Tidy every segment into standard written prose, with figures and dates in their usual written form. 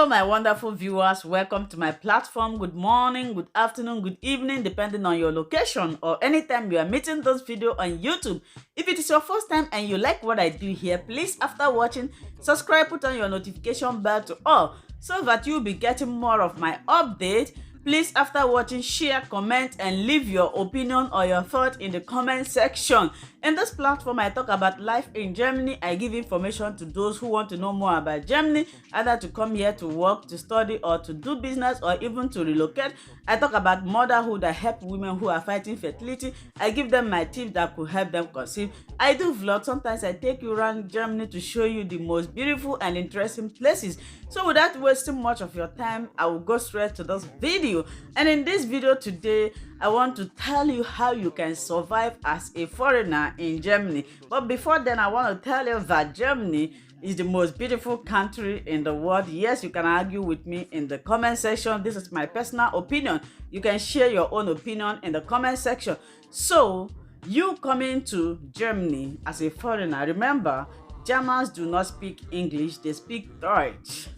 Hello, my wonderful viewers. Welcome to my platform. Good morning, good afternoon, good evening, depending on your location or anytime you are meeting this video on YouTube. If it is your first time and you like what I do here, please, after watching, subscribe, put on your notification bell to all so that you'll be getting more of my update. Please, after watching, share, comment, and leave your opinion or your thought in the comment section. In this platform, I talk about life in Germany. I give information to those who want to know more about Germany, either to come here to work, to study, or to do business, or even to relocate. I talk about motherhood. I help women who are fighting fertility. I give them my tips that could help them conceive. I do vlogs. Sometimes I take you around Germany to show you the most beautiful and interesting places. So without wasting much of your time, I will go straight to this video. And in this video today, I want to tell you how you can survive as a foreigner in Germany. But before then, I want to tell you that Germany is the most beautiful country in the world. Yes, you can argue with me in the comment section. This is my personal opinion. You can share your own opinion in the comment section. So, you coming to Germany as a foreigner, remember, Germans do not speak English, they speak Deutsch.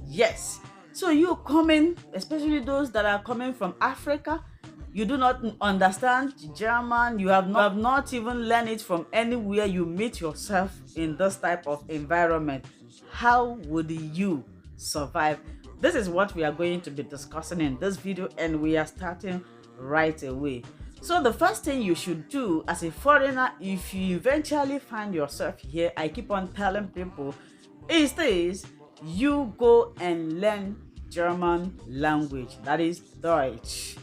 Yes. So you coming, especially those that are coming from Africa, you do not understand German, you have not even learned it from anywhere you meet yourself in this type of environment. How would you survive? This is what we are going to be discussing in this video, and we are starting right away. So the first thing you should do as a foreigner, if you eventually find yourself here, I keep on telling people, is this: you go and learn German language, that is Deutsch.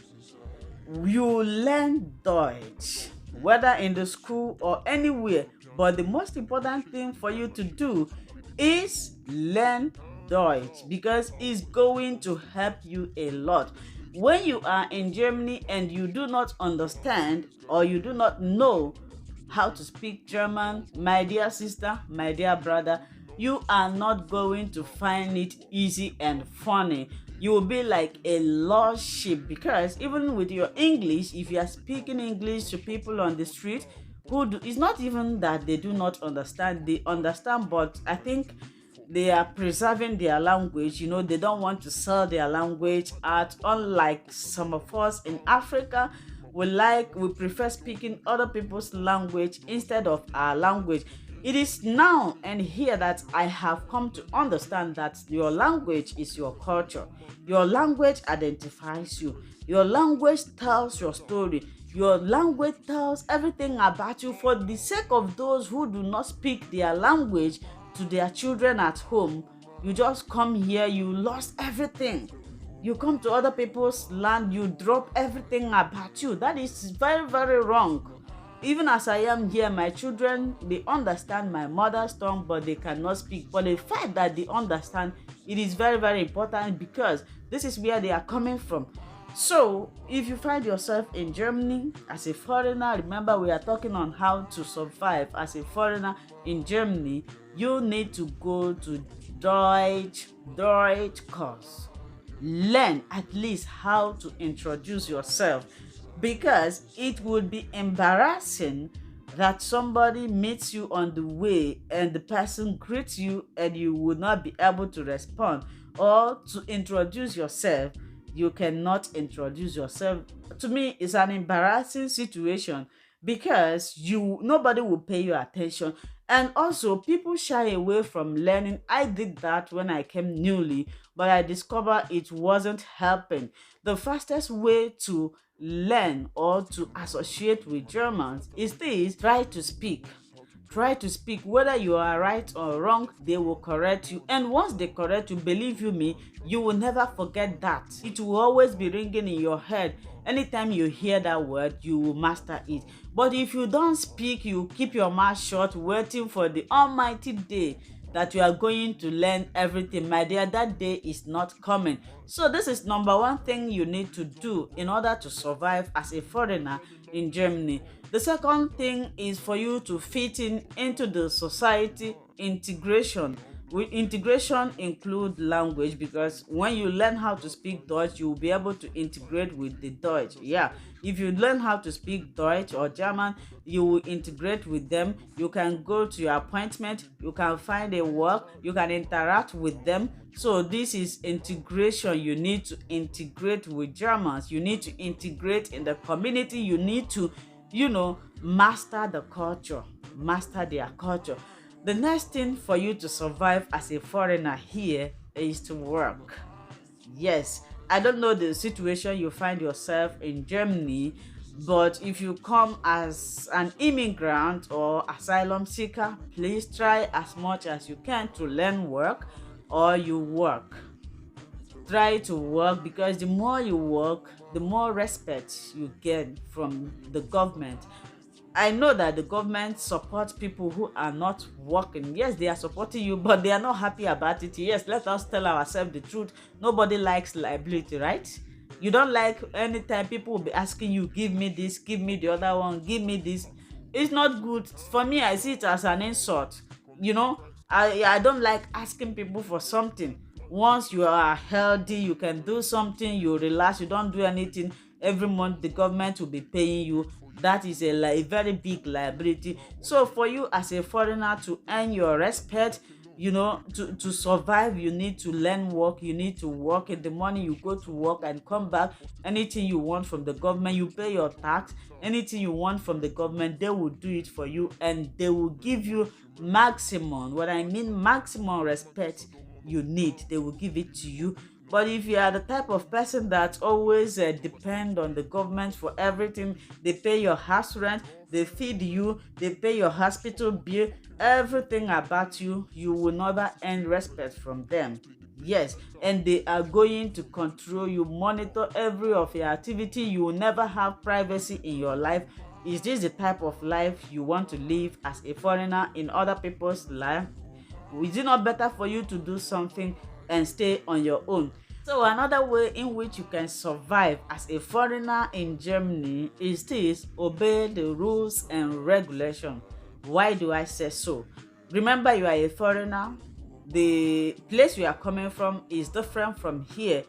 You learn Deutsch, whether in the school or anywhere, but the most important thing for you to do is learn Deutsch, because it's going to help you a lot. When you are in Germany and you do not understand or you do not know how to speak German, my dear sister, my dear brother, you are not going to find it easy and funny. You will be like a lost sheep, because even with your English, if you are speaking English to people on the street it's not even that they do not understand, they understand, but I think they are preserving their language. They don't want to sell their language out, unlike some of us in Africa. We prefer speaking other people's language instead of our language. It is now and here that I have come to understand that your language is your culture. Your language identifies you. Your language tells your story. Your language tells everything about you. For the sake of those who do not speak their language to their children at home, you just come here, you lost everything. You come to other people's land, you drop everything about you. That is very, very wrong. Even as I am here, my children, they understand my mother's tongue, but they cannot speak. But the fact that they understand, it is very, very important, because this is where they are coming from. So, if you find yourself in Germany as a foreigner, remember we are talking on how to survive as a foreigner in Germany. You need to go to Deutsch course. Learn at least how to introduce yourself, because it would be embarrassing that somebody meets you on the way and the person greets you and you would not be able to respond, or to introduce yourself, you cannot introduce yourself. To me, it's an embarrassing situation, because nobody will pay you attention, and also people shy away from learning. I did that when I came newly, but I discovered it wasn't helping. The fastest way to learn or to associate with Germans is this: try to speak. Try to speak. Whether you are right or wrong, they will correct you. And once they correct you, believe you me, you will never forget that. It will always be ringing in your head. Anytime you hear that word, you will master it. But if you don't speak, you keep your mouth shut, waiting for the almighty day that you are going to learn everything, my dear, that day is not coming. So this is number one thing you need to do in order to survive as a foreigner in Germany. The second thing is for you to fit into the society. Integration. With integration include language, because when you learn how to speak Dutch, you will be able to integrate with the Dutch. Yeah, if you learn how to speak Dutch or German, you will integrate with them. You can go to your appointment, you can find a work, you can interact with them. So this is integration. You need to integrate with Germans, you need to integrate in the community, you need to, master the culture, master their culture. The next thing for you to survive as a foreigner here is to work. Yes, I don't know the situation you find yourself in Germany, but if you come as an immigrant or asylum seeker, please try as much as you can to learn work or you work. Try to work, because the more you work, the more respect you get from the government. I know that the government supports people who are not working. Yes, they are supporting you, but they are not happy about it. Yes, let us tell ourselves the truth. Nobody likes liability, right? You don't like anytime people will be asking you, give me this, give me the other one, give me this. It's not good. For me, I see it as an insult. I don't like asking people for something. Once you are healthy, you can do something, you relax, you don't do anything. Every month the government will be paying you. That is a very big liability. So for you as a foreigner to earn your respect, to survive, you need to learn work, you need to work. In the morning you go to work and come back. Anything you want from the government, you pay your tax. Anything you want from the government, they will do it for you, and they will give you maximum, what I mean maximum respect you need, they will give it to you. But if you are the type of person that always depend on the government for everything, they pay your house rent, they feed you, they pay your hospital bill, everything about you, you will never earn respect from them. Yes, and they are going to control you, monitor every of your activity. You will never have privacy in your life. Is this the type of life you want to live as a foreigner in other people's life? Is it not better for you to do something and stay on your own? So another way in which you can survive as a foreigner in Germany is this: obey the rules and regulation. Why do I say so? Remember, you are a foreigner. The place you are coming from is different from here.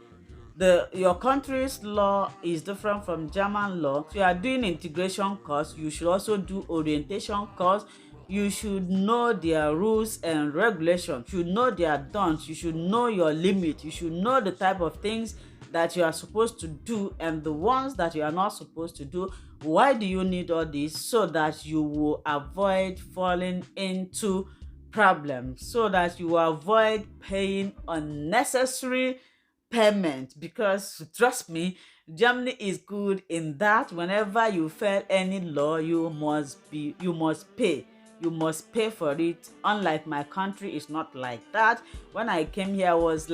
Your country's law is different from German law. If you are doing integration course, you should also do orientation course. You should know their rules and regulations. You should know their don'ts. You should know your limit. You should know the type of things that you are supposed to do and the ones that you are not supposed to do. Why do you need all this? So that you will avoid falling into problems, so that you will avoid paying unnecessary payment. Because trust me, Germany is good in that. Whenever you fail any law, you must pay. You must pay for it. Unlike my country, it's not like that. When I came here, I was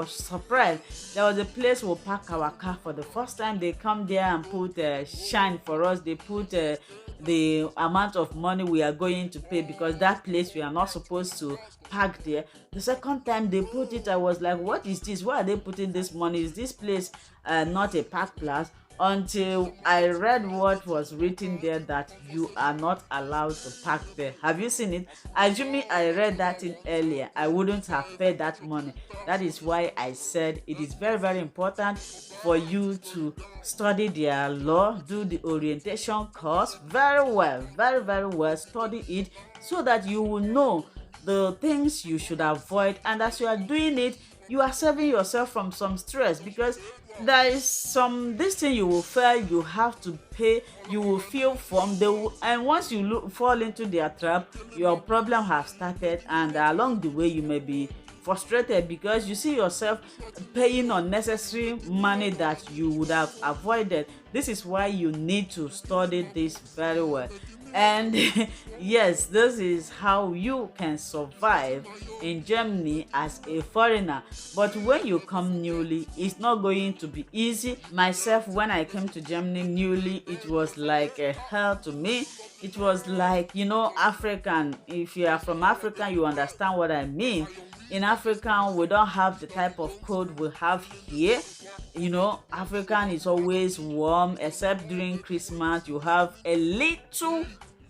surprised. There was a place we'll park our car for the first time. They come there and put shine for us. They put the amount of money we are going to pay, because that place we are not supposed to park there. The second time they put it, I was like, what is this? Why are they putting this money? Is this place not a park place? Until I read what was written there, that you are not allowed to park there. Have you seen it? Assuming I read that in earlier, I wouldn't have paid that money. That is why I said it is very, very important for you to study their law, do the orientation course very well, very, very well. Study it so that you will know the things you should avoid, and as you are doing it, you are saving yourself from some stress, because there is this thing you will fail, you have to pay, you will feel from and once you fall into their trap, your problem has started, and along the way you may be frustrated because you see yourself paying unnecessary money that you would have avoided. This is why you need to study this very well. And yes, this is how you can survive in Germany as a foreigner. But when you come newly, it's not going to be easy. Myself, when I came to Germany newly, it was like a hell to me. It was like, African. If you are from Africa, you understand what I mean. In Africa, we don't have the type of code we have here. African is always warm, except during Christmas. You have a little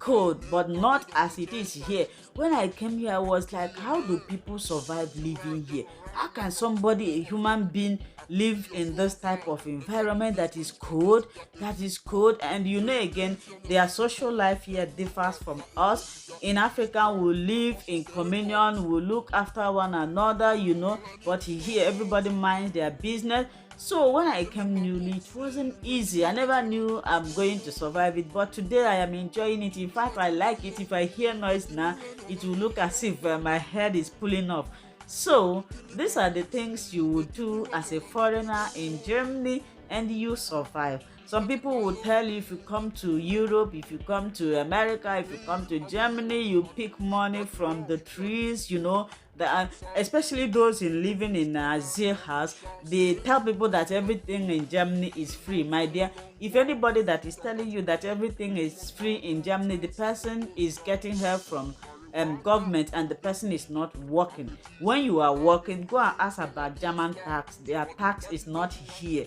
cold, but not as it is here. When I came here, I was like, how do people survive living here? How can somebody, a human being, live in this type of environment that is cold, and again, their social life here differs from us. In Africa, we live in communion, we look after one another, but here everybody minds their business. So when I came newly, it wasn't easy. I never knew I'm going to survive it, but today I am enjoying it. In fact, I like it. If I hear noise now, it will look as if my head is pulling off. So these are the things you would do as a foreigner in Germany and you survive. Some people will tell you, if you come to Europe, if you come to America, if you come to Germany, you pick money from the trees, especially those living in a zero house. They tell people that everything in Germany is free. My dear, if anybody that is telling you that everything is free in Germany, the person is getting help from government and the person is not working. When you are working, go and ask about German tax. Their tax is not here.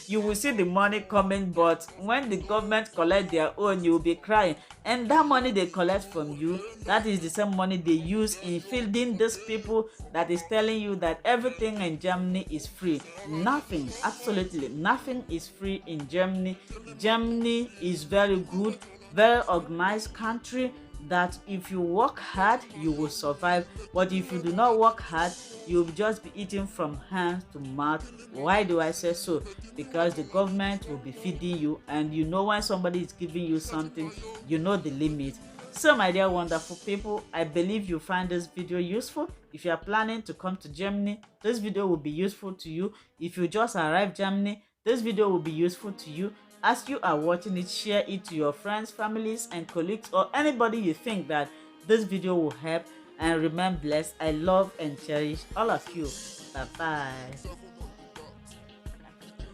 You will see the money coming, but when the government collect their own, you will be crying. And that money they collect from you, that is the same money they use in feeding these people that is telling you that everything in Germany is free. Nothing, absolutely nothing is free in Germany. Germany is very good, very organized country, that if you work hard, you will survive. But if you do not work hard, you'll just be eating from hand to mouth. Why do I say so? Because the government will be feeding you, and when somebody is giving you something, the limit. So my dear wonderful people, I believe you find this video useful. If you are planning to come to Germany, this video will be useful to you. If you just arrived Germany, this video will be useful to you. As you are watching it, share it to your friends, families, and colleagues, or anybody you think that this video will help. And remain blessed. I love and cherish all of you. Bye-bye.